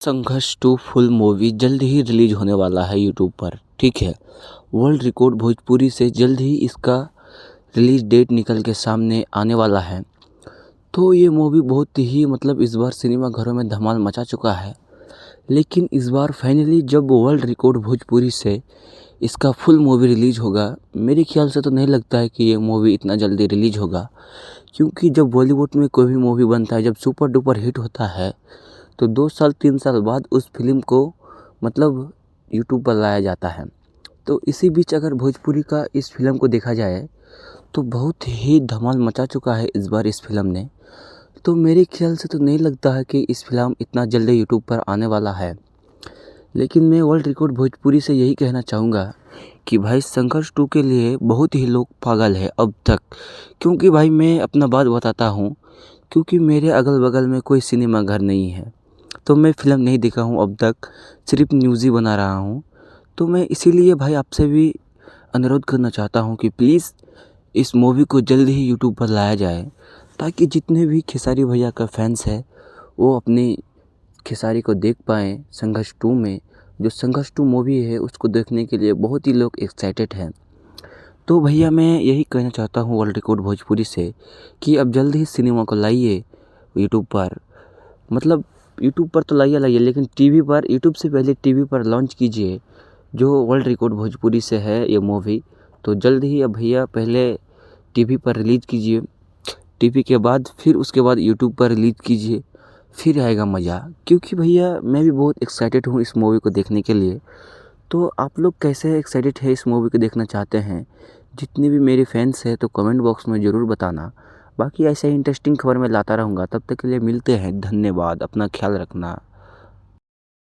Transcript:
संघर्ष 2 full movie जल्द ही release होने वाला है यूट्यूब पर। ठीक है, वर्ल्ड रिकॉर्ड भोजपुरी से जल्द ही इसका रिलीज डेट निकल के सामने आने वाला है। तो ये मूवी बहुत ही इस बार सिनेमा घरों में धमाल मचा चुका है। लेकिन इस बार फाइनली जब वर्ल्ड रिकॉर्ड भोजपुरी से इसका फुल मूवी रिलीज होगा, मेरे ख्याल से तो नहीं लगता है कि ये मूवी इतना जल्दी रिलीज होगा। क्योंकि जब बॉलीवुड में कोई भी मूवी बनता है, जब सुपर डुपर हिट होता है, तो 2 साल 3 साल बाद उस फिल्म को यूट्यूब पर लाया जाता है। तो इसी बीच अगर भोजपुरी का इस फिल्म को देखा जाए तो बहुत ही धमाल मचा चुका है इस बार इस फिल्म ने। तो मेरे ख्याल से तो नहीं लगता है कि इस फिल्म इतना जल्दी यूट्यूब पर आने वाला है। लेकिन मैं वर्ल्ड रिकॉर्ड भोजपुरी से यही कहना चाहूँगा कि भाई संघर्ष 2 के लिए बहुत ही लोग पागल है अब तक। क्योंकि भाई मैं अपना बात बताता हूँ, क्योंकि मेरे अगल बगल में कोई सिनेमा घर नहीं है, तो मैं फ़िल्म नहीं देखा हूँ अब तक, सिर्फ न्यूज़ ही बना रहा हूँ। तो मैं इसीलिए भाई आपसे भी अनुरोध करना चाहता हूँ कि प्लीज़ इस मूवी को जल्द ही यूट्यूब पर लाया जाए, ताकि जितने भी खेसारी भैया का फैंस है वो अपनी खेसारी को देख पाएँ। संघर्ष 2 में जो संघर्ष 2 मूवी है उसको देखने के लिए बहुत ही लोग एक्साइटेड हैं। तो भैया मैं यही कहना चाहता हूँ वर्ल्ड रिकॉर्ड भोजपुरी से कि अब जल्द ही सिनेमा को लाइए यूट्यूब पर। यूट्यूब पर तो लाइए लेकिन टीवी पर, यूट्यूब से पहले टीवी पर लॉन्च कीजिए जो वर्ल्ड रिकॉर्ड भोजपुरी से है ये मूवी। तो जल्द ही अब भैया पहले टीवी पर रिलीज़ कीजिए, टीवी के बाद फिर उसके बाद यूट्यूब पर रिलीज़ कीजिए, फिर आएगा मज़ा। क्योंकि भैया मैं भी बहुत एक्साइटेड हूँ इस मूवी को देखने के लिए। तो आप लोग कैसे एक्साइटेड है इस मूवी को देखना चाहते हैं? जितने भी मेरे फैंस हैं तो कमेंट बॉक्स में ज़रूर बताना। बाकी ऐसे ही इंटरेस्टिंग खबर मैं लाता रहूँगा। तब तक के लिए मिलते हैं। धन्यवाद, अपना ख्याल रखना।